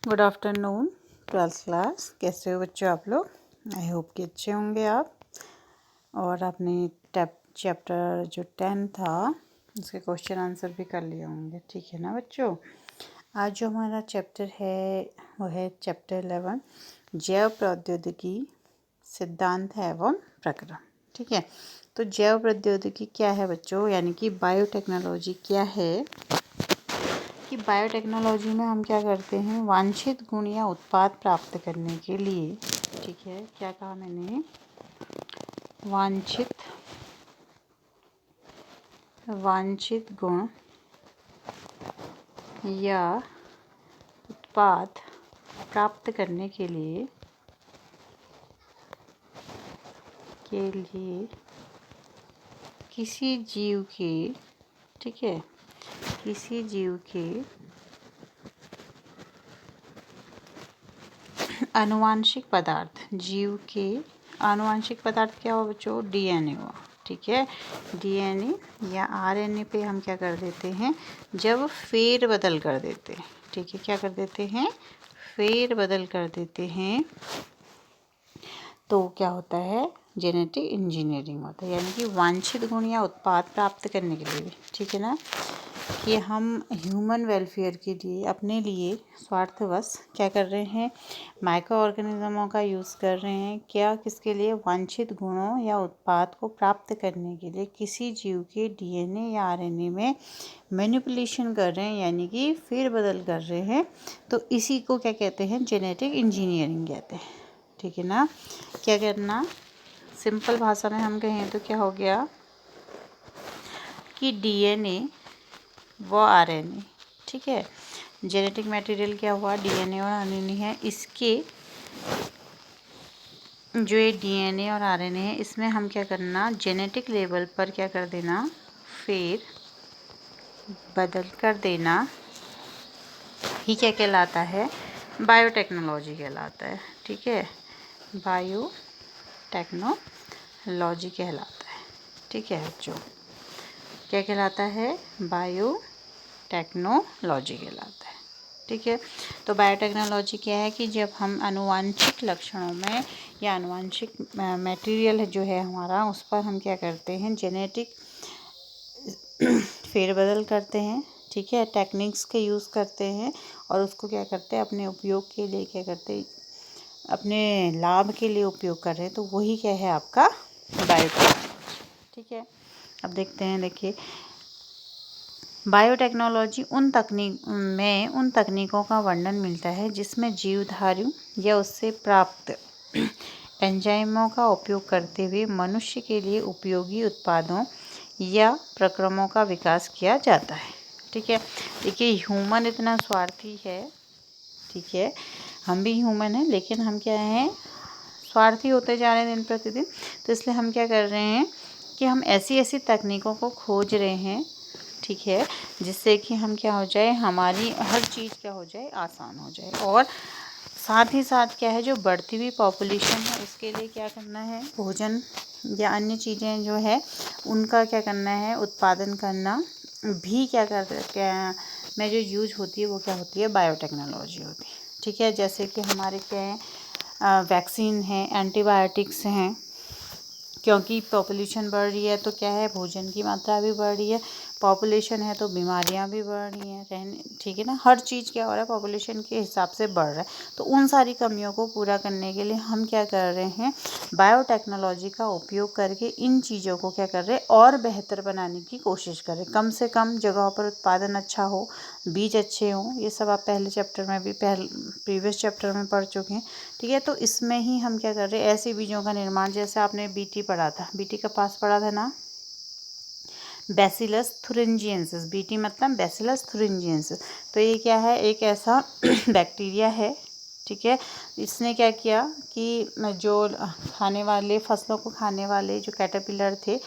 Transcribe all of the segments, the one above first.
Good afternoon twelfth class. कैसे हो बच्चों आप लोग? आई होप कि अच्छे होंगे आप। और आपने चैप्टर जो 10 था उसके क्वेश्चन आंसर भी कर लिए होंगे, ठीक है ना बच्चों। आज जो हमारा चैप्टर है वो है चैप्टर 11 जैव प्रौद्योगिकी सिद्धांत एवं प्रक्रम। ठीक है, तो जैव प्रौद्योगिकी क्या है बच्चों, यानी कि बायोटेक्नोलॉजी क्या है कि बायोटेक्नोलॉजी में हम क्या करते हैं, वांछित गुण या उत्पाद प्राप्त करने के लिए, ठीक है, क्या कहा मैंने, वांछित गुण या उत्पाद प्राप्त करने के लिए किसी जीव के, ठीक है, किसी जीव के आनुवांशिक पदार्थ, जीव के आनुवांशिक पदार्थ क्या हुआ बच्चों, डीएनए हुआ। ठीक है, डीएनए या आरएनए पे हम क्या कर देते हैं, जब फेर बदल कर देते हैं, ठीक है, क्या कर देते हैं, फेर बदल कर देते हैं, तो क्या होता है, जेनेटिक इंजीनियरिंग होता है। यानी कि वांछित गुण या उत्पाद प्राप्त करने के लिए भी, ठीक है ना, कि हम ह्यूमन वेलफेयर के लिए, अपने लिए स्वार्थवश क्या कर रहे हैं, माइक्रो ऑर्गेनिज्मों का यूज़ कर रहे हैं। क्या, किसके लिए, वांछित गुणों या उत्पाद को प्राप्त करने के लिए किसी जीव के डीएनए या आरएनए में मैनिपुलेशन कर रहे हैं, यानी कि फेर बदल कर रहे हैं। तो इसी को क्या कहते हैं, जेनेटिक इंजीनियरिंग कहते हैं। ठीक है ना, क्या करना, सिंपल भाषा में हम कहें तो क्या हो गया कि डीएनए व आरएनए, ठीक है, जेनेटिक मटेरियल क्या हुआ, डीएनए और आरएनए है। इसके जो ये डीएनए और आरएनए है, इसमें हम क्या करना, जेनेटिक लेवल पर क्या कर देना, फेर बदल कर देना ही क्या कहलाता है, बायोटेक्नोलॉजी कहलाता है। ठीक है, बायोटेक्नोलॉजी कहलाता है। ठीक है बच्चों, क्या कहलाता है, बायोटेक्नोलॉजी कहलाता है। ठीक है, तो बायोटेक्नोलॉजी क्या है कि जब हम आनुवांशिक लक्षणों में या आनुवांशिक मटेरियल जो है हमारा, उस पर हम क्या करते हैं, जेनेटिक फेरबदल करते हैं। ठीक है, टेक्निक्स के यूज़ करते हैं और उसको क्या करते हैं, अपने उपयोग के लिए क्या करते हैं, अपने लाभ के लिए उपयोग कर रहे हैं। तो वही क्या है आपका बायोटेक्नोलॉजी। ठीक है, अब देखते हैं, देखिए, बायोटेक्नोलॉजी उन तकनीकों का वर्णन मिलता है जिसमें जीवधारू या उससे प्राप्त एंजाइमों का उपयोग करते हुए मनुष्य के लिए उपयोगी उत्पादों या प्रक्रमों का विकास किया जाता है। ठीक है, देखिए, ह्यूमन इतना स्वार्थी है, ठीक है, हम भी ह्यूमन हैं, लेकिन हम क्या हैं, स्वार्थी होते जा रहे हैं दिन प्रतिदिन। तो इसलिए हम क्या कर रहे हैं कि हम ऐसी ऐसी तकनीकों को खोज रहे हैं, ठीक है, जिससे कि हम क्या हो जाए, हमारी हर चीज़ क्या हो जाए, आसान हो जाए। और साथ ही साथ क्या है, जो बढ़ती हुई पॉपुलेशन है उसके लिए क्या करना है, भोजन या अन्य चीज़ें जो है उनका क्या करना है, उत्पादन करना भी क्या में जो यूज होती है वो क्या होती है, बायोटेक्नोलॉजी होती है। ठीक है, जैसे कि हमारे क्या है, वैक्सीन है, एंटीबायोटिक्स हैं, क्योंकि पॉपुलेशन बढ़ रही है तो क्या है, भोजन की मात्रा भी बढ़ रही है, पॉपुलेशन है तो बीमारियां भी बढ़ रही हैं, रहने, ठीक है ना, हर चीज़ क्या हो रहा है, पॉपुलेशन के हिसाब से बढ़ रहा है। तो उन सारी कमियों को पूरा करने के लिए हम क्या कर रहे हैं, बायोटेक्नोलॉजी का उपयोग करके इन चीज़ों को क्या कर रहे हैं, और बेहतर बनाने की कोशिश करें। कम से कम जगहों पर उत्पादन अच्छा हो, बीज अच्छे हों, ये सब आप पहले चैप्टर में भी, प्रीवियस चैप्टर में पढ़ चुके हैं। ठीक है, तो इसमें ही हम क्या कर रहे हैं, ऐसे बीजों का निर्माण, जैसे आपने बीटी पढ़ा था, बीटी का पास पढ़ा था ना, बैसिलस थुरिंजिएंसिस, बीटी मतलब बैसिलस थुरिंजिएंसिस। तो ये क्या है, एक ऐसा बैक्टीरिया है, ठीक है, इसने क्या किया कि जो खाने वाले, फसलों को खाने वाले जो कैटरपिलर थे,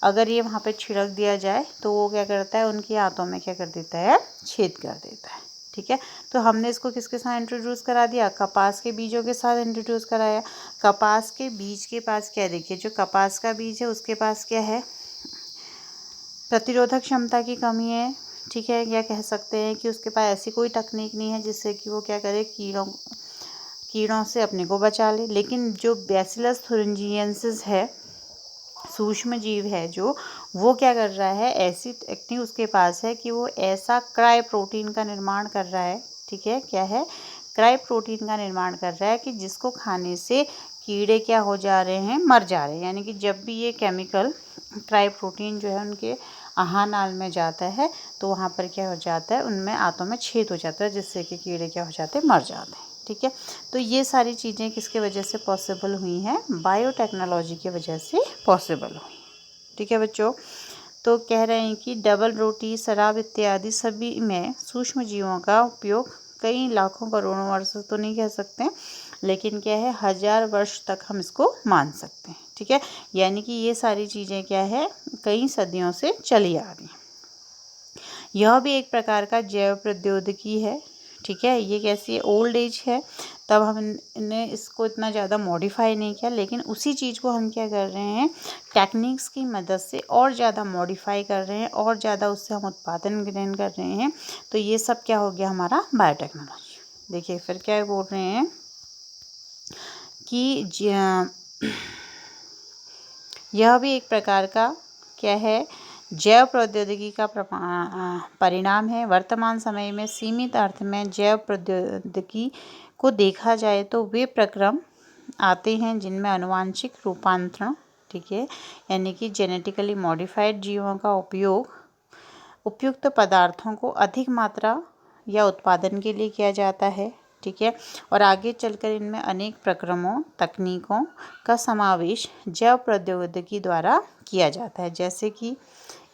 अगर ये वहाँ पे छिड़क दिया जाए तो वो क्या करता है, उनकी आंतों में क्या कर देता है, छेद कर देता है। ठीक है, तो हमने इसको किसके साथ इंट्रोड्यूस करा दिया, कपास के बीजों के साथ इंट्रोड्यूस कराया। कपास के बीज के पास क्या, देखिए, जो कपास का बीज है उसके पास क्या है, प्रतिरोधक क्षमता की कमी है, ठीक है, या कह सकते हैं कि उसके पास ऐसी कोई तकनीक नहीं है जिससे कि वो क्या करे, कीड़ों से अपने को बचा ले। लेकिन जो बैसिलस थुरिंजिएंसिस है, सूक्ष्म जीव है जो, वो क्या कर रहा है, ऐसी टेक्निक उसके पास है कि वो ऐसा क्राई प्रोटीन का निर्माण कर रहा है। ठीक है, क्या है, क्राई प्रोटीन का निर्माण कर रहा है कि जिसको खाने से कीड़े क्या हो जा रहे हैं, मर जा रहे हैं। यानी कि जब भी ये केमिकल क्राई प्रोटीन जो है उनके आहार नाल में जाता है तो वहाँ पर क्या हो जाता है, उनमें आंतों में छेद हो जाता है, जिससे कि कीड़े क्या हो जाते हैं, मर जाते हैं। ठीक है, तो ये सारी चीज़ें किसके वजह से पॉसिबल हुई हैं, बायोटेक्नोलॉजी की वजह से पॉसिबल हुई। ठीक है बच्चों, तो कह रहे हैं कि डबल रोटी, शराब इत्यादि सभी में सूक्ष्म जीवों का उपयोग कई लाखों करोड़ों वर्ष तो नहीं कह सकते, लेकिन क्या है, 1000 वर्ष तक हम इसको मान सकते हैं। ठीक है, यानी कि ये सारी चीज़ें क्या है, कई सदियों से चली आ रही हैं। यह भी एक प्रकार का जैव प्रौद्योगिकी है। ठीक है, ये कैसी है, ओल्ड एज है, तब हमने इसको इतना ज़्यादा मॉडिफाई नहीं किया, लेकिन उसी चीज़ को हम क्या कर रहे हैं, टेक्निक्स की मदद से और ज़्यादा मॉडिफाई कर रहे हैं, और ज़्यादा उससे हम उत्पादन ग्रहण कर रहे हैं। तो ये सब क्या हो गया, हमारा बायोटेक्नोलॉजी। देखिए फिर क्या बोल रहे हैं कि यह भी एक प्रकार का क्या है, जैव प्रौद्योगिकी का परिणाम है। वर्तमान समय में सीमित अर्थ में जैव प्रौद्योगिकी को देखा जाए तो वे प्रक्रम आते हैं जिनमें आनुवांशिक रूपांतरण, ठीक है, यानी कि जेनेटिकली मॉडिफाइड जीवों का उपयोग उपयुक्त पदार्थों को अधिक मात्रा या उत्पादन के लिए किया जाता है। ठीक है, और आगे चलकर इनमें अनेक प्रक्रमों, तकनीकों का समावेश जैव प्रौद्योगिकी द्वारा किया जाता है, जैसे कि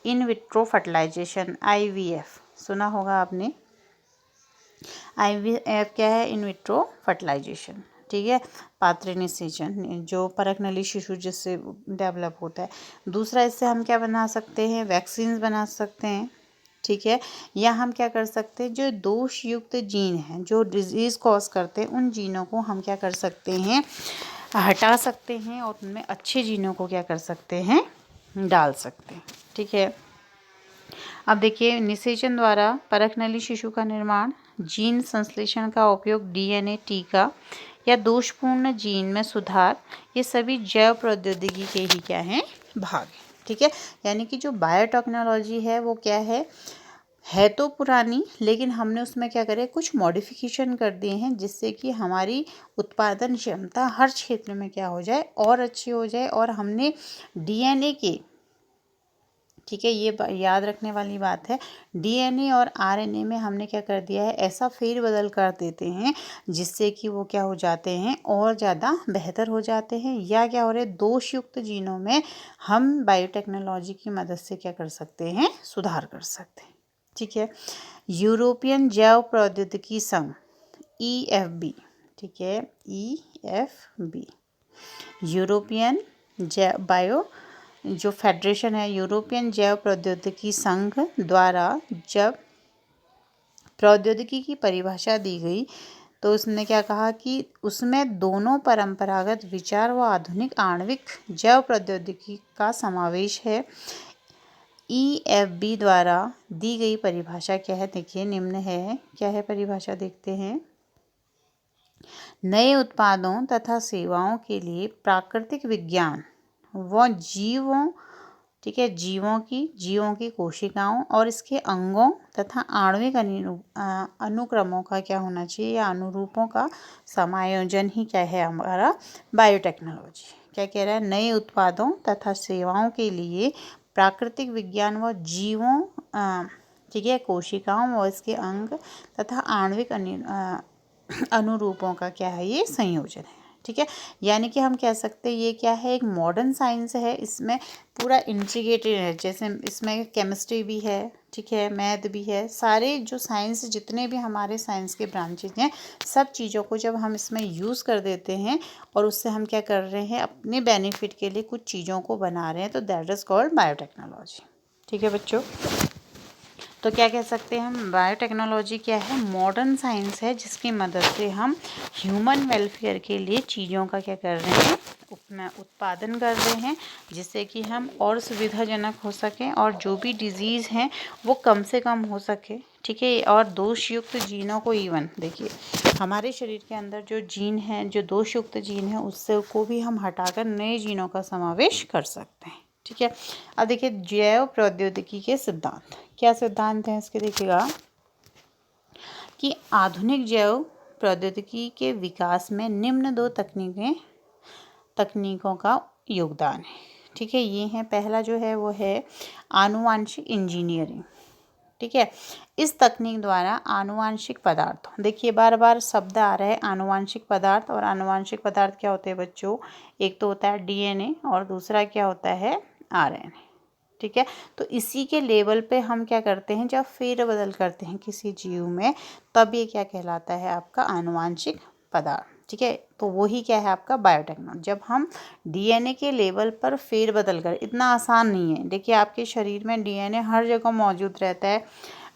इन विट्रो फर्टिलाइजेशन, IVF सुना होगा आपने। IVF क्या है, इन विट्रो फर्टिलाइजेशन। ठीक है, पात्र निषेचन, जो परकनली शिशु जिससे डेवलप होता है। दूसरा, इससे हम क्या बना सकते हैं, वैक्सीन बना सकते हैं। ठीक है, या हम क्या कर सकते हैं, जो दोषयुक्त जीन हैं, जो डिजीज़ कॉज करते हैं, उन जीनों को हम क्या कर सकते हैं, हटा सकते हैं, और उनमें अच्छे जीनों को क्या कर सकते हैं, डाल सकते हैं। ठीक है, अब देखिए, निषेचन द्वारा परकनली शिशु का निर्माण, जीन संश्लेषण का उपयोग, DNA टीका या दोषपूर्ण जीन में सुधार, ये सभी जैव प्रौद्योगिकी के ही क्या हैं, भाग हैं। ठीक है, यानी कि जो बायोटेक्नोलॉजी है वो क्या है तो पुरानी, लेकिन हमने उसमें क्या करे, कुछ मॉडिफिकेशन कर दिए हैं, जिससे कि हमारी उत्पादन क्षमता हर क्षेत्र में क्या हो जाए, और अच्छी हो जाए। और हमने DNA के, ठीक है, ये याद रखने वाली बात है, DNA और RNA में हमने क्या कर दिया है, ऐसा फेरबदल कर देते हैं जिससे कि वो क्या हो जाते हैं, और ज़्यादा बेहतर हो जाते हैं। या क्या हो रहे, दोषयुक्त जीनों में हम बायोटेक्नोलॉजी की मदद से क्या कर सकते हैं, सुधार कर सकते हैं। ठीक है, यूरोपियन जैव प्रौद्योगिकी संघ, EFB, ठीक है, EFB, यूरोपियन बायो जो फेडरेशन है, यूरोपियन जैव प्रौद्योगिकी संघ द्वारा जब प्रौद्योगिकी की परिभाषा दी गई तो उसने क्या कहा कि उसमें दोनों परंपरागत विचार व आधुनिक आणविक जैव प्रौद्योगिकी का समावेश है। EFB द्वारा दी गई परिभाषा क्या है, देखिए निम्न है, क्या है परिभाषा, देखते हैं। नए उत्पादों तथा सेवाओं के लिए प्राकृतिक विज्ञान व जीवों, ठीक है, जीवों की कोशिकाओं और इसके अंगों तथा आणविक अनुक्रमों का क्या होना चाहिए, या अनुरूपों का समायोजन ही क्या है, हमारा बायोटेक्नोलॉजी। क्या कह रहा है, नए उत्पादों तथा सेवाओं के लिए प्राकृतिक विज्ञान व जीवों, ठीक है, कोशिकाओं और इसके अंग तथा आणविक अनुरूपों का क्या है, ये संयोजन है। ठीक है, यानी कि हम कह सकते हैं ये क्या है, एक मॉडर्न साइंस है, इसमें पूरा इंटीग्रेटेड है, जैसे इसमें केमिस्ट्री भी है, ठीक है, मैथ भी है, सारे जो साइंस, जितने भी हमारे साइंस के ब्रांचेज हैं, सब चीज़ों को जब हम इसमें यूज़ कर देते हैं और उससे हम क्या कर रहे हैं, अपने बेनिफिट के लिए कुछ चीज़ों को बना रहे हैं, तो दैट इज़ कॉल्ड बायोटेक्नोलॉजी। ठीक है बच्चों, तो क्या कह सकते हैं हम, बायोटेक्नोलॉजी क्या है, मॉडर्न साइंस है, जिसकी मदद से हम ह्यूमन वेलफेयर के लिए चीज़ों का क्या कर रहे हैं, उत्पादन कर रहे हैं, जिससे कि हम और सुविधाजनक हो सकें और जो भी डिजीज़ हैं वो कम से कम हो सके, ठीक है। और दोषयुक्त जीनों को इवन देखिए हमारे शरीर के अंदर जो जीन हैं, जो दोषयुक्त जीन है, उससे को भी हम हटाकर नए जीनों का समावेश कर सकते हैं, ठीक है। अब देखिए जैव प्रौद्योगिकी के सिद्धांत, क्या सिद्धांत हैं इसके, देखिएगा कि आधुनिक जैव प्रौद्योगिकी के विकास में निम्न दो तकनीकों का योगदान है, ठीक है। ये हैं, पहला जो है वो है आनुवांशिक इंजीनियरिंग, ठीक है। इस तकनीक द्वारा आनुवांशिक पदार्थों, देखिए बार बार शब्द आ रहा है आनुवांशिक पदार्थ, और आनुवांशिक पदार्थ क्या होते हैं बच्चों, एक तो होता है डीएनए और दूसरा क्या होता है आरएनए, ठीक है। तो इसी के लेवल पे हम क्या करते हैं, जब फेरबदल करते हैं किसी जीव में, तब ये क्या कहलाता है आपका आनुवांशिक पदार्थ, ठीक है। तो वही क्या है आपका बायोटेक्नोलॉजी। जब हम डीएनए के लेवल पर फेरबदल कर, इतना आसान नहीं है, देखिए आपके शरीर में डीएनए हर जगह मौजूद रहता है,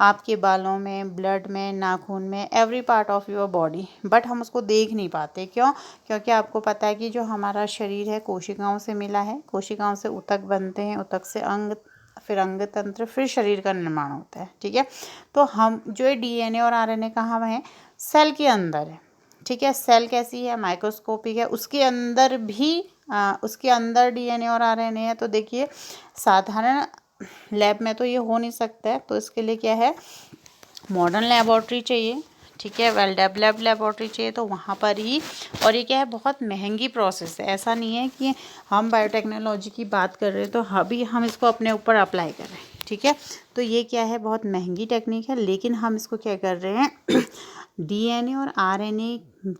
आपके बालों में, ब्लड में, नाखून में, every part of your body, but हम उसको देख नहीं पाते, क्यों? क्योंकि आपको पता है कि जो हमारा शरीर है कोशिकाओं से मिला है, कोशिकाओं से ऊतक बनते हैं, ऊतक से अंग, फिर अंग तंत्र, फिर शरीर का निर्माण होता है, ठीक है। तो हम जो ये डीएनए और आरएनए कहाँ है, सेल के अंदर है, ठीक है। सेल कैसी है, माइक्रोस्कोपिक है, उसके अंदर भी उसके अंदर डीएनए और आरएनए है। तो देखिए साधारण लैब में तो ये हो नहीं सकता है, तो इसके लिए क्या है, मॉडर्न लेबोरेटरी चाहिए, ठीक है, वेल डेवलप्ड लेबोरेटरी चाहिए, तो वहाँ पर ही। और ये क्या है, बहुत महंगी प्रोसेस है, ऐसा नहीं है कि हम बायोटेक्नोलॉजी की बात कर रहे हैं तो अभी हम इसको अपने ऊपर अप्लाई कर रहे हैं, ठीक है। तो ये क्या है, बहुत महंगी टेक्निक है, लेकिन हम इसको क्या कर रहे हैं डीएनए और आरएनए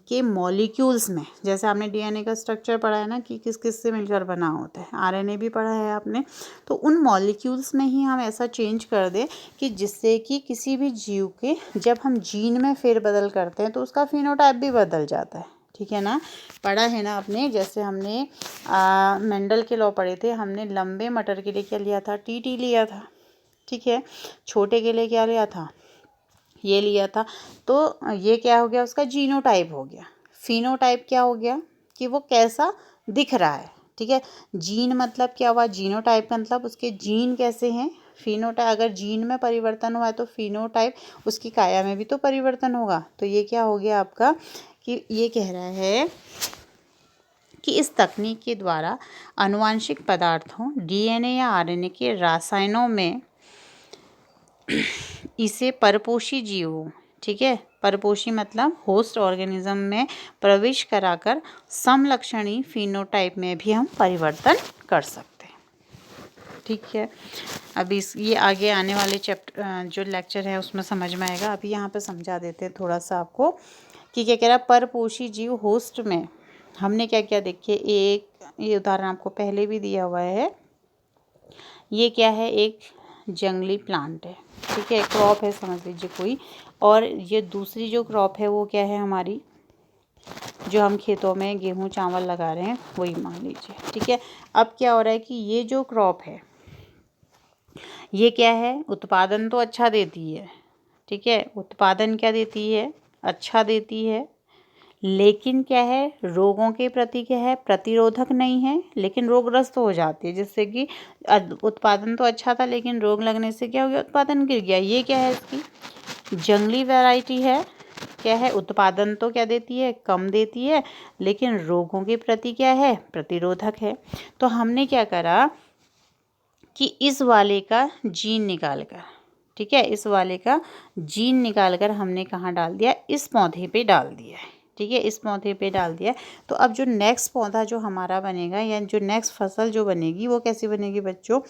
के मॉलिक्यूल्स में, जैसे आपने डीएनए का स्ट्रक्चर पढ़ा है ना कि किस किस से मिलकर बना होता है, आरएनए भी पढ़ा है आपने, तो उन मॉलिक्यूल्स में ही हम ऐसा चेंज कर दें कि जिससे कि किसी भी जीव के जब हम जीन में फेरबदल करते हैं तो उसका फिनोटाइप भी बदल जाता है, ठीक है ना। पढ़ा है ना आपने, जैसे हमने मेंडल के लॉ पढ़े थे, हमने लंबे मटर के लिए क्या लिया था, टीटी लिया था, ठीक है। छोटे के लिए क्या लिया था, ये लिया था। तो ये क्या हो गया, उसका जीनोटाइप हो गया। फिनोटाइप क्या हो गया कि वो कैसा दिख रहा है, ठीक है। जीन मतलब क्या हुआ, जीनोटाइप मतलब उसके जीन कैसे हैं। फिनोटाइप, अगर जीन में परिवर्तन हुआ है तो फिनोटाइप, उसकी काया में भी तो परिवर्तन होगा। तो ये क्या हो गया आपका कि ये कह रहा है कि इस तकनीक के द्वारा आनुवांशिक पदार्थों डीएनए या आरएनए के रसायनों में इसे परपोषी जीवों, ठीक है, परपोषी मतलब होस्ट ऑर्गेनिज्म में प्रवेश कराकर समलक्षणी फिनोटाइप में भी हम परिवर्तन कर सकते हैं, ठीक है। अभी ये आगे आने वाले चैप्टर जो लेक्चर है उसमें समझ में आएगा। अभी यहाँ पे समझा देते हैं थोड़ा सा आपको कि क्या कह रहा है, परपोषी जीव होस्ट में हमने क्या क्या, देखिए एक ये उदाहरण आपको पहले भी दिया हुआ है, ये क्या है, एक जंगली प्लांट है, ठीक है, क्रॉप है समझ लीजिए कोई, और ये दूसरी जो क्रॉप है वो क्या है हमारी, जो हम खेतों में गेहूं चावल लगा रहे हैं वही मान लीजिए, ठीक है। अब क्या हो रहा है कि ये जो क्रॉप है ये क्या है, उत्पादन तो अच्छा देती है, ठीक है, उत्पादन क्या देती है, अच्छा देती है, लेकिन क्या है, रोगों के प्रति क्या है, प्रतिरोधक नहीं है, लेकिन रोगग्रस्त हो जाती है, जिससे कि उत्पादन तो अच्छा था लेकिन रोग लगने से क्या हो गया, उत्पादन गिर गया। ये क्या है, इसकी जंगली वैरायटी है, क्या है, उत्पादन तो क्या देती है, कम देती है, लेकिन रोगों के प्रति क्या है, प्रतिरोधक है। तो हमने क्या करा कि इस वाले का जीन निकाल कर, ठीक है, इस वाले का जीन निकाल कर हमने कहाँ डाल दिया, इस पौधे पे डाल दिया है, ठीक है, इस पौधे पे डाल दिया। तो अब जो नेक्स्ट पौधा जो हमारा बनेगा या जो नेक्स्ट फसल जो बनेगी वो कैसी बनेगी बच्चों,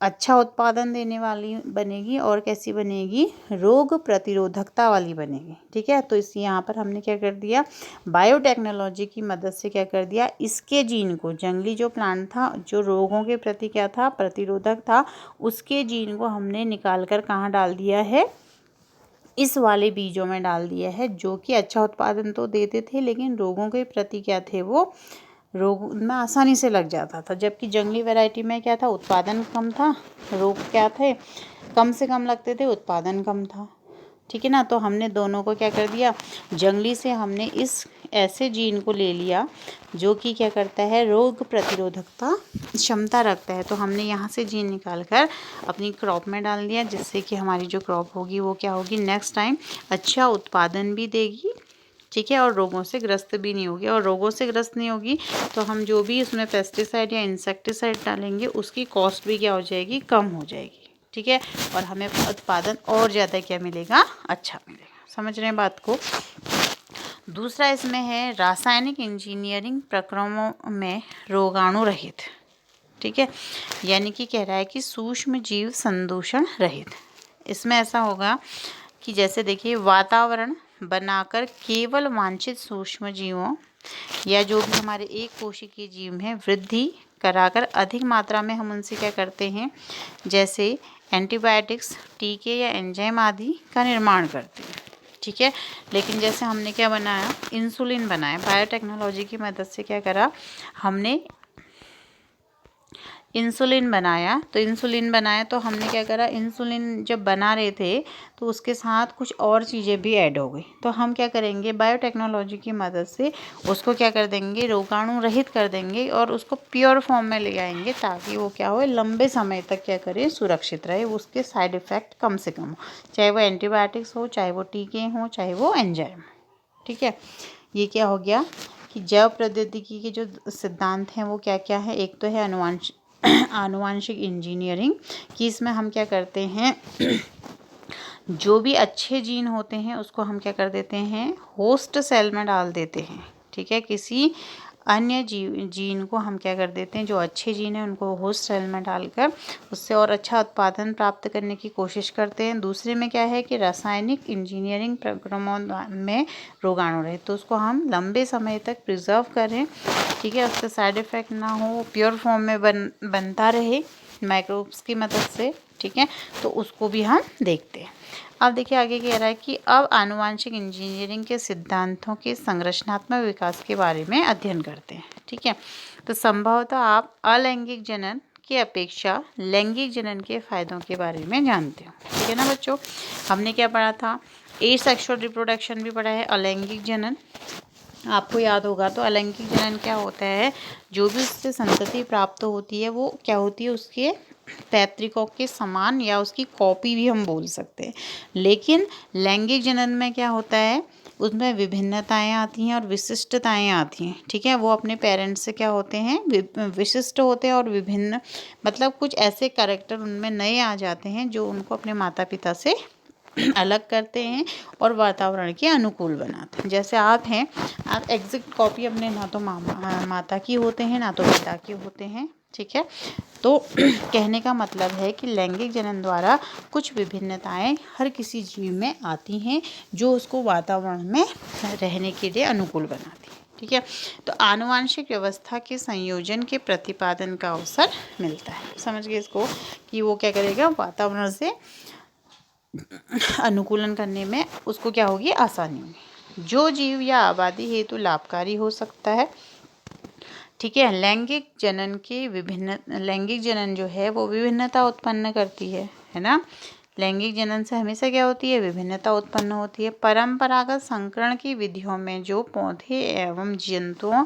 अच्छा उत्पादन देने वाली बनेगी, और कैसी बनेगी, रोग प्रतिरोधकता वाली बनेगी, ठीक है। तो इस यहाँ पर हमने क्या कर दिया, बायोटेक्नोलॉजी की मदद से क्या कर दिया, इसके जीन को, जंगली जो प्लांट था जो रोगों के प्रति क्या था, प्रतिरोधक था, उसके जीन को हमने निकाल कर कहाँ डाल दिया है, इस वाले बीजों में डाल दिया है, जो कि अच्छा उत्पादन तो देते थे लेकिन रोगों के प्रति क्या थे, वो रोग में आसानी से लग जाता था। जबकि जंगली वैरायटी में क्या था, उत्पादन कम था, रोग क्या थे, कम से कम लगते थे, उत्पादन कम था, ठीक है ना। तो हमने दोनों को क्या कर दिया, जंगली से हमने इस ऐसे जीन को ले लिया जो कि क्या करता है, रोग प्रतिरोधकता क्षमता रखता है। तो हमने यहाँ से जीन निकाल कर अपनी क्रॉप में डाल दिया, जिससे कि हमारी जो क्रॉप होगी वो क्या होगी, नेक्स्ट टाइम अच्छा उत्पादन भी देगी, ठीक है, और रोगों से ग्रस्त भी नहीं होगी। और रोगों से ग्रस्त नहीं होगी तो हम जो भी उसमें पेस्टिसाइड या इंसेक्टिसाइड डालेंगे उसकी कॉस्ट भी क्या हो जाएगी, कम हो जाएगी, ठीक है, और हमें उत्पादन और ज़्यादा क्या मिलेगा, अच्छा मिलेगा। समझ रहे हैं बात को। दूसरा इसमें है रासायनिक इंजीनियरिंग प्रक्रमों में रोगाणु रहित, ठीक है, यानी कि कह रहा है कि सूक्ष्म जीव संदूषण रहित। इसमें ऐसा होगा कि जैसे देखिए, वातावरण बनाकर केवल वांछित सूक्ष्म जीवों या जो भी हमारे एक कोशिकीय जीव हैं वृद्धि कराकर अधिक मात्रा में हम उनसे क्या करते हैं, जैसे एंटीबायोटिक्स, टीके या एंजाइम आदि का निर्माण करते हैं, ठीक है। लेकिन जैसे हमने क्या बनाया, इंसुलिन बनाया, बायोटेक्नोलॉजी की मदद से क्या करा हमने, इंसुलिन बनाया। तो इंसुलिन बनाया तो हमने क्या करा, इंसुलिन जब बना रहे थे तो उसके साथ कुछ और चीज़ें भी ऐड हो गई। तो हम क्या करेंगे, बायोटेक्नोलॉजी की मदद से उसको क्या कर देंगे, रोगाणु रहित कर देंगे और उसको प्योर फॉर्म में ले आएंगे, ताकि वो क्या हो, लंबे समय तक क्या करे, सुरक्षित रहे, उसके साइड इफ़ेक्ट कम से कम हो, चाहे वो एंटीबायोटिक्स हो, चाहे वो टीके हों, चाहे वो एंजाइम, ठीक है। ये क्या हो गया कि जैव प्रौद्योगिकी के जो सिद्धांत हैं वो क्या क्या है। एक तो है आनुवांशिक इंजीनियरिंग, कि इसमें हम क्या करते हैं, जो भी अच्छे जीन होते हैं उसको हम क्या कर देते हैं, होस्ट सेल में डाल देते हैं, ठीक है। किसी अन्य जीन को हम क्या कर देते हैं, जो अच्छे जीन हैं उनको होस्ट सेल में डालकर उससे और अच्छा उत्पादन प्राप्त करने की कोशिश करते हैं। दूसरे में क्या है कि रासायनिक इंजीनियरिंग प्रोग्रामों में रोगाणु रहे, तो उसको हम लंबे समय तक प्रिजर्व करें, ठीक है, उससे साइड इफ़ेक्ट ना हो, प्योर फॉर्म में बनता रहे माइक्रोब्स की मदद से, ठीक है। तो उसको भी हम देखते हैं। अब देखिए आगे कह रहा है कि अब आनुवांशिक इंजीनियरिंग के सिद्धांतों के संरचनात्मक विकास के बारे में अध्ययन करते हैं, ठीक है। तो संभवतः आप अलैंगिक जनन की अपेक्षा लैंगिक जनन के फायदों के बारे में जानते हो, ठीक है ना बच्चों। हमने क्या पढ़ा था, एसेक्सुअल रिप्रोडक्शन भी पढ़ा है, अलैंगिक जनन आपको याद होगा। तो अलैंगिक जनन क्या होता है, जो भी उससे संतति प्राप्त होती है वो क्या होती है, उसके पैतृकों के समान या उसकी कॉपी भी हम बोल सकते हैं। लेकिन लैंगिक जनन में क्या होता है, उसमें विभिन्नताएं आती हैं और विशिष्टताएं आती हैं, ठीक है। वो अपने पेरेंट्स से क्या होते हैं, विशिष्ट होते हैं और विभिन्न, मतलब कुछ ऐसे कैरेक्टर उनमें नए आ जाते हैं जो उनको अपने माता पिता से अलग करते हैं और वातावरण के अनुकूल बनाते हैं। जैसे आप हैं, आप एग्जैक्ट कॉपी अपने ना तो माता की होते हैं ना तो पिता की होते हैं, ठीक है। तो कहने का मतलब है कि लैंगिक जनन द्वारा कुछ विभिन्नताएं हर किसी जीव में आती हैं जो उसको वातावरण में रहने के लिए अनुकूल बनाती है, ठीक है। तो आनुवांशिक व्यवस्था के संयोजन के प्रतिपादन का अवसर मिलता है। समझ गए इसको, कि वो क्या करेगा, वातावरण से अनुकूलन करने में उसको क्या होगी, आसानी होगी। जो जीव या आबादी हेतु लाभकारी हो सकता है, ठीक है। लैंगिक जनन जो है वो विभिन्नता उत्पन्न करती है ना। लैंगिक जनन से हमेशा क्या होती है, विभिन्नता उत्पन्न होती है। परंपरागत संकरण की विधियों में जो पौधे एवं जंतुओं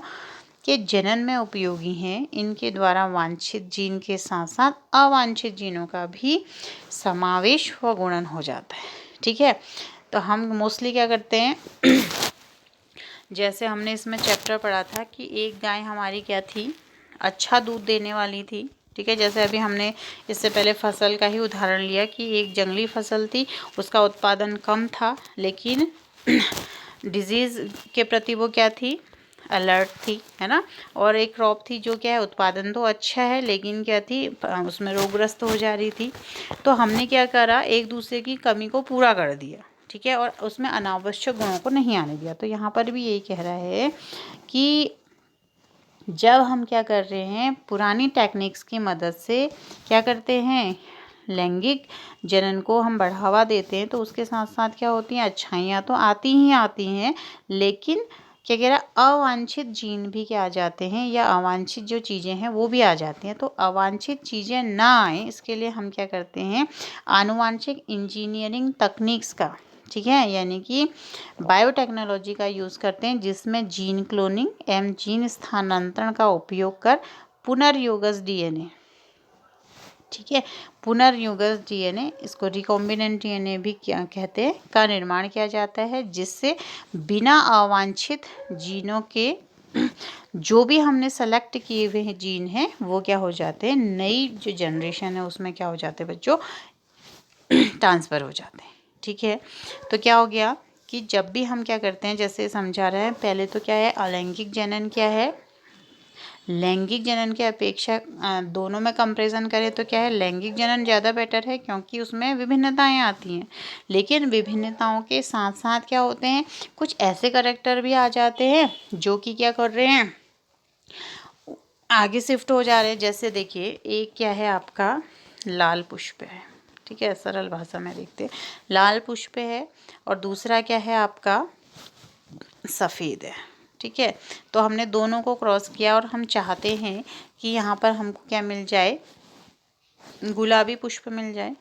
के जनन में उपयोगी हैं, इनके द्वारा वांछित जीन के साथ साथ अवांछित जीनों का भी समावेश व गुणन हो जाता है, ठीक है। तो हम मोस्टली क्या करते हैं, जैसे हमने इसमें चैप्टर पढ़ा था कि एक गाय हमारी क्या थी, अच्छा दूध देने वाली थी, ठीक है। जैसे अभी हमने इससे पहले फसल का ही उदाहरण लिया कि एक जंगली फसल थी, उसका उत्पादन कम था, लेकिन डिजीज़ के प्रति वो क्या थी, अलर्ट थी, है ना। और एक क्रॉप थी जो क्या है, उत्पादन तो अच्छा है लेकिन क्या थी, उसमें रोगग्रस्त हो जा रही थी। तो हमने क्या करा, एक दूसरे की कमी को पूरा कर दिया, ठीक है, और उसमें अनावश्यक गुणों को नहीं आने दिया। तो यहाँ पर भी यही कह रहा है कि जब हम क्या कर रहे हैं, पुरानी टेक्निक्स की मदद से क्या करते हैं, लैंगिक जनन को हम बढ़ावा देते हैं, तो उसके साथ साथ क्या होती हैं, अच्छाइयाँ तो आती ही आती हैं, लेकिन क्या कह रहा है, अवांछित जीन भी क्या आ जाते हैं, या अवांछित जो चीज़ें हैं वो भी आ जाती हैं। तो अवांछित चीज़ें ना आए इसके लिए हम क्या करते हैं, आनुवांशिक इंजीनियरिंग तकनीक्स का, ठीक है, यानी कि बायोटेक्नोलॉजी का यूज़ करते हैं जिसमें जीन क्लोनिंग एवं जीन स्थानांतरण का उपयोग कर पुनर्योगज डीएनए, ठीक है, पुनर्योगज डीएनए, इसको रिकॉम्बिनेंट डीएनए भी क्या कहते हैं, का निर्माण किया जाता है, जिससे बिना अवांछित जीनों के जो भी हमने सेलेक्ट किए हुए हैं जीन हैं वो क्या हो जाते हैं, नई जो जनरेशन है उसमें क्या हो जाते हैं बच्चों, ट्रांसफ़र हो जाते हैं। ठीक है, तो क्या हो गया कि जब भी हम क्या करते हैं, जैसे समझा रहे हैं, पहले तो क्या है, अलैंगिक जनन क्या है, लैंगिक जनन की अपेक्षा दोनों में कंपैरिजन करें तो क्या है, लैंगिक जनन ज़्यादा बेटर है क्योंकि उसमें विभिन्नताएं आती हैं। लेकिन विभिन्नताओं के साथ साथ क्या होते हैं, कुछ ऐसे करैक्टर भी आ जाते हैं जो कि क्या कर रहे हैं, आगे शिफ्ट हो जा रहे हैं। जैसे देखिए, एक क्या है आपका लाल पुष्प है, ठीक है, सरल भाषा में देखते हैं, लाल पुष्प है, और दूसरा क्या है आपका सफ़ेद है। ठीक है, तो हमने दोनों को क्रॉस किया और हम चाहते हैं कि यहाँ पर हमको क्या मिल जाए, गुलाबी पुष्प मिल जाए।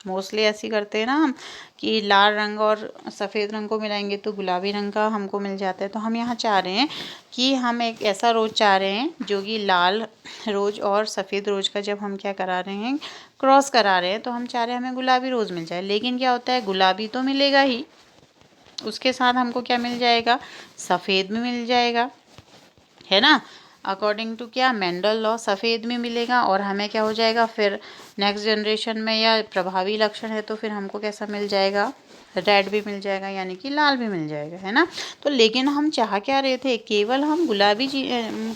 मोस्टली ऐसी करते हैं ना हम कि लाल रंग और सफ़ेद रंग को मिलाएंगे तो गुलाबी रंग का हमको मिल जाता है। तो हम यहाँ चाह रहे हैं कि हम एक ऐसा रोज़ चाह रहे हैं जो कि लाल रोज़ और सफ़ेद रोज़ का जब हम क्या करा रहे हैं, क्रॉस करा रहे हैं, तो हम चाह रहे हैं हमें गुलाबी रोज़ मिल जाए। लेकिन क्या होता है, गुलाबी तो मिलेगा ही, उसके साथ हमको क्या मिल जाएगा, सफ़ेद भी मिल जाएगा, है ना, अकॉर्डिंग टू क्या, मेंडल लॉ, सफ़ेद में मिलेगा। और हमें क्या हो जाएगा फिर नेक्स्ट जनरेशन में, या प्रभावी लक्षण है तो फिर हमको कैसा मिल जाएगा, रेड भी मिल जाएगा, यानी कि लाल भी मिल जाएगा, है ना। तो लेकिन हम चाह क्या रहे थे, केवल हम गुलाबी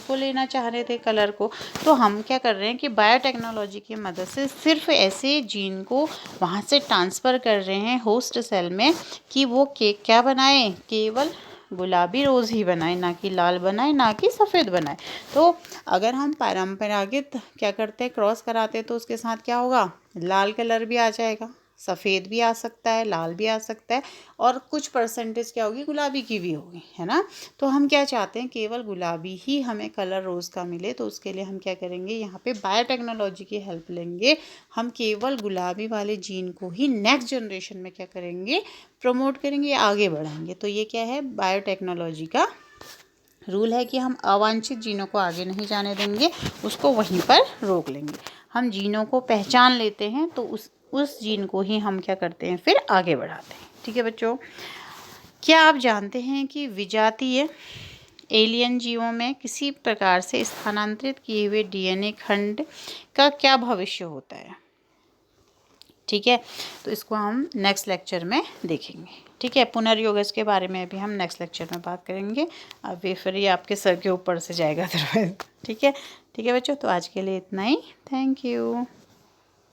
को लेना चाह रहे थे कलर को। तो हम क्या कर रहे हैं कि बायोटेक्नोलॉजी की मदद से सिर्फ ऐसे जीन को वहाँ से ट्रांसफ़र कर रहे हैं होस्ट सेल में कि वो क्या बनाए, केवल गुलाबी रोज़ ही बनाए, ना कि लाल बनाए, ना कि सफ़ेद बनाए। तो अगर हम परंपरागत क्या करते हैं, क्रॉस कराते हैं, तो उसके साथ क्या होगा, लाल कलर भी आ जाएगा, सफ़ेद भी आ सकता है, लाल भी आ सकता है, और कुछ परसेंटेज क्या होगी, गुलाबी की भी होगी, है ना। तो हम क्या चाहते हैं, केवल गुलाबी ही हमें कलर रोज़ का मिले। तो उसके लिए हम क्या करेंगे, यहाँ पे बायोटेक्नोलॉजी की हेल्प लेंगे। हम केवल गुलाबी वाले जीन को ही नेक्स्ट जनरेशन में क्या करेंगे, प्रमोट करेंगे, आगे बढ़ाएंगे। तो ये क्या है, बायोटेक्नोलॉजी का रूल है कि हम अवांछित जीनों को आगे नहीं जाने देंगे, उसको वहीं पर रोक लेंगे। हम जीनों को पहचान लेते हैं तो उस जीन को ही हम क्या करते हैं, फिर आगे बढ़ाते हैं। ठीक है बच्चों, क्या आप जानते हैं कि विजातीय एलियन जीवों में किसी प्रकार से स्थानांतरित किए हुए डीएनए खंड का क्या भविष्य होता है। ठीक है, तो इसको हम नेक्स्ट लेक्चर में देखेंगे। ठीक है, पुनर्योगज के बारे में भी हम नेक्स्ट लेक्चर में बात करेंगे। अब ये फिर ये आपके सर के ऊपर से जाएगा अदरवाइज। ठीक है बच्चों, तो आज के लिए इतना ही। Thank you.